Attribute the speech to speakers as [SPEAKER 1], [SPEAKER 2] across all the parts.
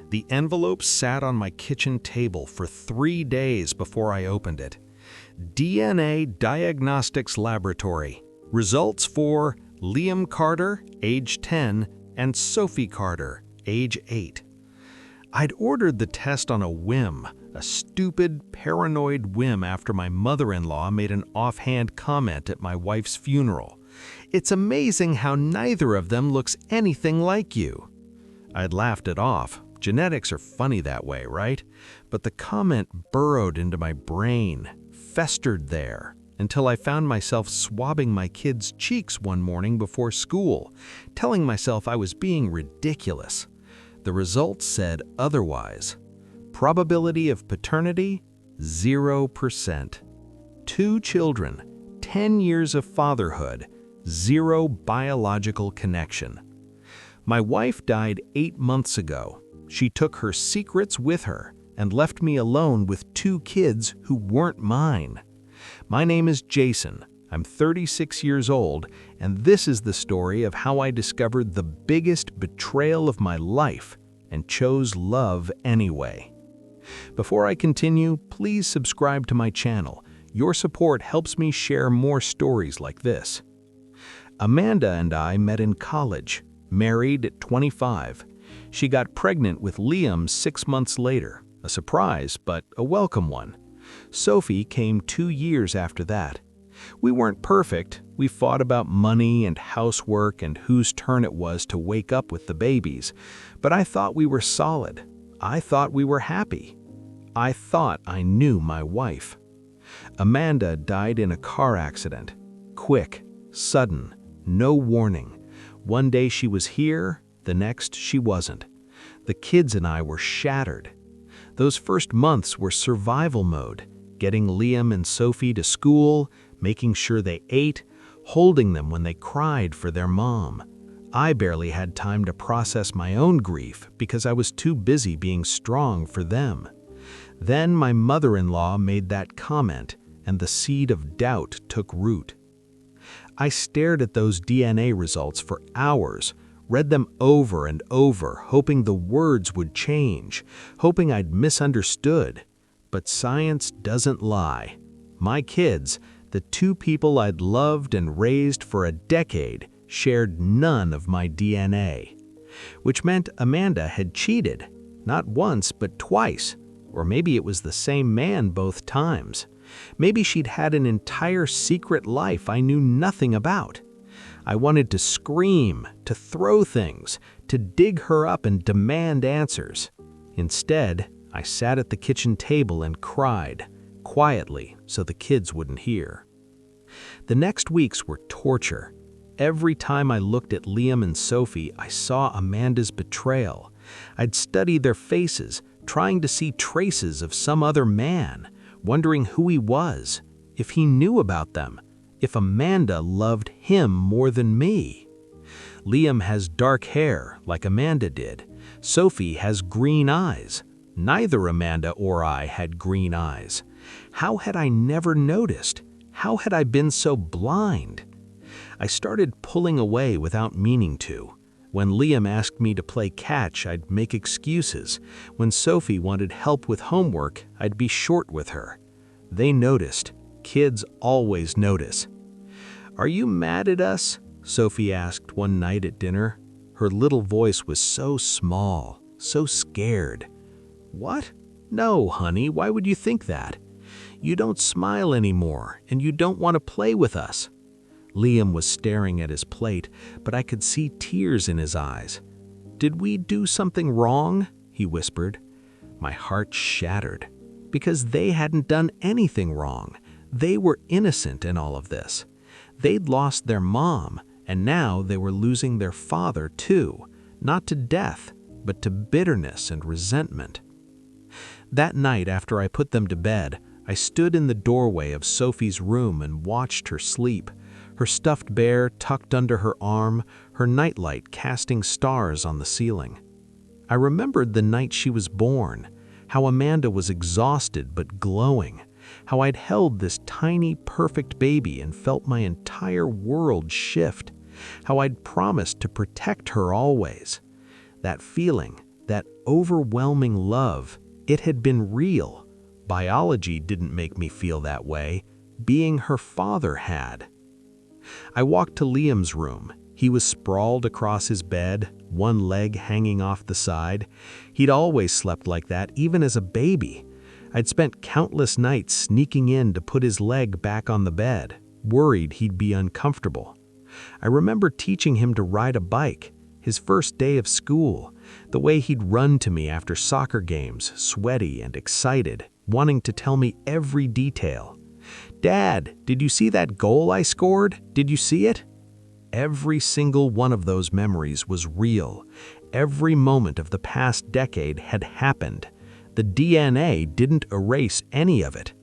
[SPEAKER 1] The envelope sat on my kitchen table for 3 days before I opened it. DNA Diagnostics Laboratory. Results for Liam Carter, age 10, and Sophie Carter, age 8. I'd ordered the test on a whim, a stupid, paranoid whim after my mother-in-law made an offhand comment at my wife's funeral. "It's amazing how neither of them looks anything like you." I'd laughed it off. Genetics are funny that way, right? But the comment burrowed into my brain, festered there, until I found myself swabbing my kids' cheeks one morning before school, telling myself I was being ridiculous. The results said otherwise. Probability of paternity, 0%. 2 children, 10 years of fatherhood, 0 biological connection. My wife died 8 months ago. She took her secrets with her and left me alone with 2 kids who weren't mine. My name is Jason. I'm 36 years old, and this is the story of how I discovered the biggest betrayal of my life and chose love anyway. Before I continue, please subscribe to my channel. Your support helps me share more stories like this. Amanda and I met in college, married at 25. She got pregnant with Liam 6 months later, a surprise, but a welcome one. Sophie came 2 years after that. We weren't perfect. We fought about money and housework and whose turn it was to wake up with the babies. But I thought we were solid. I thought we were happy. I thought I knew my wife. Amanda died in a car accident. Quick, sudden, no warning. One day she was here, the next she wasn't. The kids and I were shattered. Those first months were survival mode, getting Liam and Sophie to school, making sure they ate, holding them when they cried for their mom. I barely had time to process my own grief because I was too busy being strong for them. Then my mother-in-law made that comment, and the seed of doubt took root. I stared at those DNA results for hours, read them over and over, hoping the words would change, hoping I'd misunderstood. But science doesn't lie. My kids, the 2 people I'd loved and raised for a decade, shared none of my DNA. Which meant Amanda had cheated, not once but twice, or maybe it was the same man both times. Maybe she'd had an entire secret life I knew nothing about. I wanted to scream, to throw things, to dig her up and demand answers. Instead, I sat at the kitchen table and cried, quietly so the kids wouldn't hear. The next weeks were torture. Every time I looked at Liam and Sophie, I saw Amanda's betrayal. I'd study their faces, trying to see traces of some other man, wondering who he was, if he knew about them, if Amanda loved him more than me. Liam has dark hair, like Amanda did. Sophie has green eyes. Neither Amanda or I had green eyes. How had I never noticed? How had I been so blind? I started pulling away without meaning to. When Liam asked me to play catch, I'd make excuses. When Sophie wanted help with homework, I'd be short with her. They noticed. Kids always notice. "Are you mad at us?" Sophie asked one night at dinner. Her little voice was so small, so scared. "What? No, honey, why would you think that? You don't smile anymore, and you don't want to play with us." Liam was staring at his plate, but I could see tears in his eyes. "Did we do something wrong?" he whispered. My heart shattered, because they hadn't done anything wrong. They were innocent in all of this. They'd lost their mom, and now they were losing their father too, not to death, but to bitterness and resentment. That night, after I put them to bed, I stood in the doorway of Sophie's room and watched her sleep, her stuffed bear tucked under her arm, her nightlight casting stars on the ceiling. I remembered the night she was born, how Amanda was exhausted but glowing, how I'd held this tiny, perfect baby and felt my entire world shift, how I'd promised to protect her always. That feeling, that overwhelming love. It had been real. Biology didn't make me feel that way. Being her father had. I walked to Liam's room. He was sprawled across his bed, one leg hanging off the side. He'd always slept like that, even as a baby. I'd spent countless nights sneaking in to put his leg back on the bed, worried he'd be uncomfortable. I remember teaching him to ride a bike, his first day of school, the way he'd run to me after soccer games, sweaty and excited, wanting to tell me every detail. "Dad, did you see that goal I scored? Did you see it?" Every single one of those memories was real. Every moment of the past decade had happened. The DNA didn't erase any of it.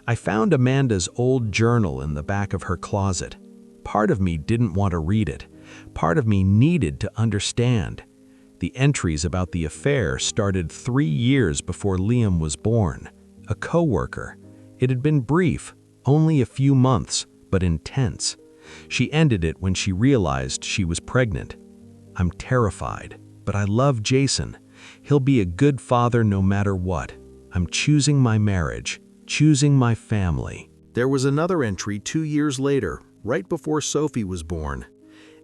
[SPEAKER 1] I found Amanda's old journal in the back of her closet. Part of me didn't want to read it. Part of me needed to understand. The entries about the affair started 3 years before Liam was born. A coworker. It had been brief, only a few months, but intense. She ended it when she realized she was pregnant. I'm terrified, but I love Jason. He'll be a good father no matter what. I'm choosing my marriage, choosing my family. There was another entry 2 years later, right before Sophie was born.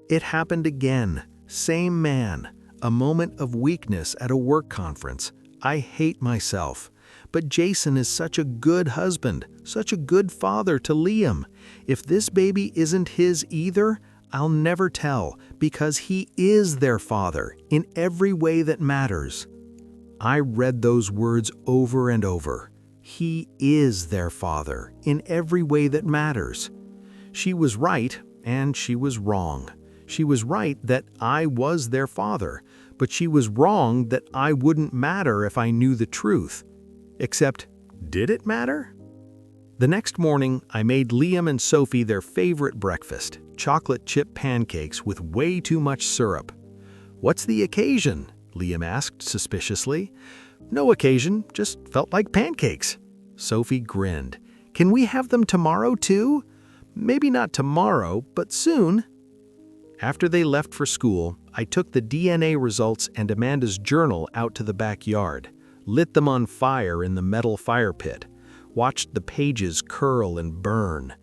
[SPEAKER 1] It happened again. Same man. A moment of weakness at a work conference. I hate myself. But Jason is such a good husband, such a good father to Liam. If this baby isn't his either, I'll never tell, because he is their father in every way that matters. I read those words over and over. He is their father in every way that matters. She was right, and she was wrong. She was right that I was their father, but she was wrong that I wouldn't matter if I knew the truth. Except, did it matter? The next morning, I made Liam and Sophie their favorite breakfast, chocolate chip pancakes with way too much syrup. "What's the occasion?" Liam asked suspiciously. "No occasion, just felt like pancakes." Sophie grinned. "Can we have them tomorrow too?" "Maybe not tomorrow, but soon." After they left for school, I took the DNA results and Amanda's journal out to the backyard, lit them on fire in the metal fire pit, watched the pages curl and burn.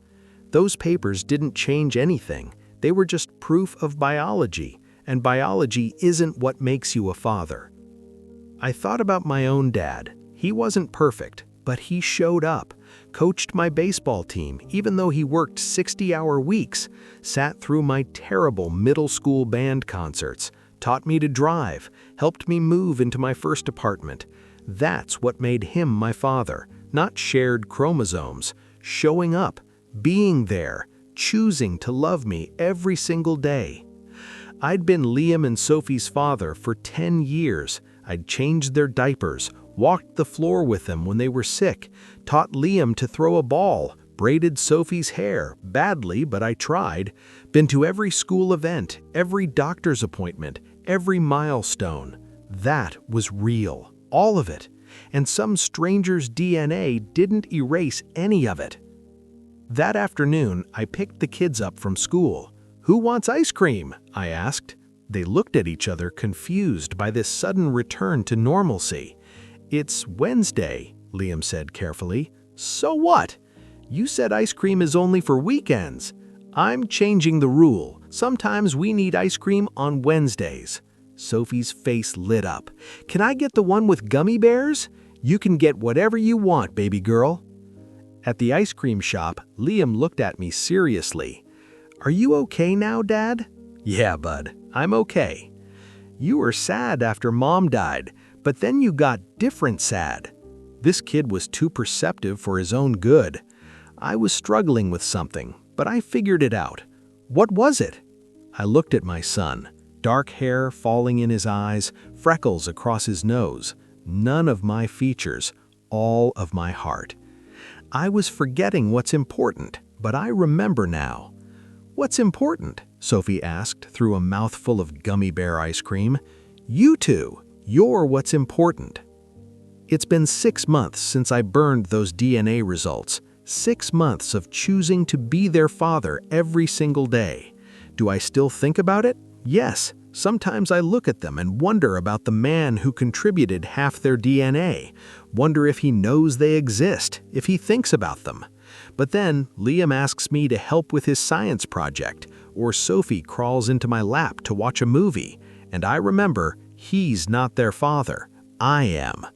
[SPEAKER 1] Those papers didn't change anything. They were just proof of biology, and biology isn't what makes you a father. I thought about my own dad. He wasn't perfect, but he showed up, coached my baseball team even though he worked 60-hour weeks, sat through my terrible middle school band concerts, taught me to drive, helped me move into my first apartment. That's what made him my father, not shared chromosomes, showing up, being there, choosing to love me every single day. I'd been Liam and Sophie's father for 10 years. I'd changed their diapers, walked the floor with them when they were sick, taught Liam to throw a ball, braided Sophie's hair, badly, but I tried, been to every school event, every doctor's appointment, every milestone. That was real, all of it, and some stranger's DNA didn't erase any of it. That afternoon, I picked the kids up from school. "Who wants ice cream?" I asked. They looked at each other, confused by this sudden return to normalcy. "It's Wednesday," Liam said carefully. "So what? You said ice cream is only for weekends." "I'm changing the rule. Sometimes we need ice cream on Wednesdays." Sophie's face lit up. "Can I get the one with gummy bears?" "You can get whatever you want, baby girl." At the ice cream shop, Liam looked at me seriously. "Are you okay now, Dad?" "Yeah, bud, I'm okay." "You were sad after Mom died, but then you got different sad." This kid was too perceptive for his own good. I was struggling with something, but I figured it out. What was it? I looked at my son. Dark hair falling in his eyes, freckles across his nose. None of my features, all of my heart. I was forgetting what's important, but I remember now. "What's important?" Sophie asked through a mouthful of gummy bear ice cream. "You two. You're what's important." It's been 6 months since I burned those DNA results. 6 months of choosing to be their father every single day. Do I still think about it? Yes, Sometimes I look at them and wonder about the man who contributed half their DNA, wonder if he knows they exist, if he thinks about them. But then Liam asks me to help with his science project, or Sophie crawls into my lap to watch a movie, and I remember he's not their father, I am.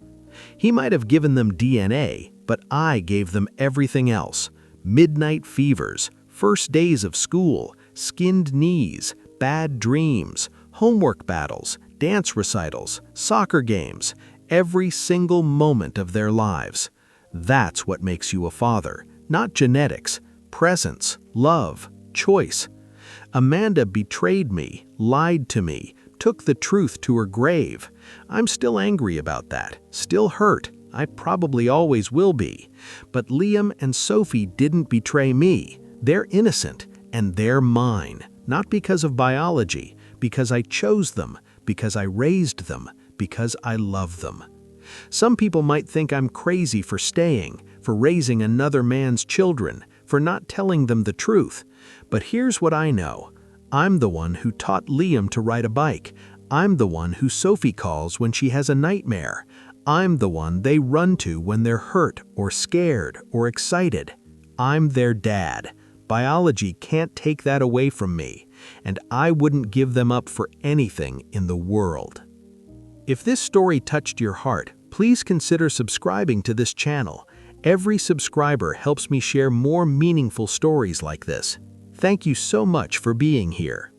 [SPEAKER 1] He might have given them DNA, but I gave them everything else. Midnight fevers, first days of school, skinned knees, bad dreams, homework battles, dance recitals, soccer games, every single moment of their lives. That's what makes you a father, not genetics, presence, love, choice. Amanda betrayed me, lied to me, took the truth to her grave. I'm still angry about that, still hurt. I probably always will be. But Liam and Sophie didn't betray me. They're innocent, and they're mine, not because of biology, because I chose them, because I raised them, because I love them. Some people might think I'm crazy for staying, for raising another man's children, for not telling them the truth. But here's what I know. I'm the one who taught Liam to ride a bike. I'm the one who Sophie calls when she has a nightmare. I'm the one they run to when they're hurt or scared or excited. I'm their dad. Biology can't take that away from me, and I wouldn't give them up for anything in the world. If this story touched your heart, please consider subscribing to this channel. Every subscriber helps me share more meaningful stories like this. Thank you so much for being here.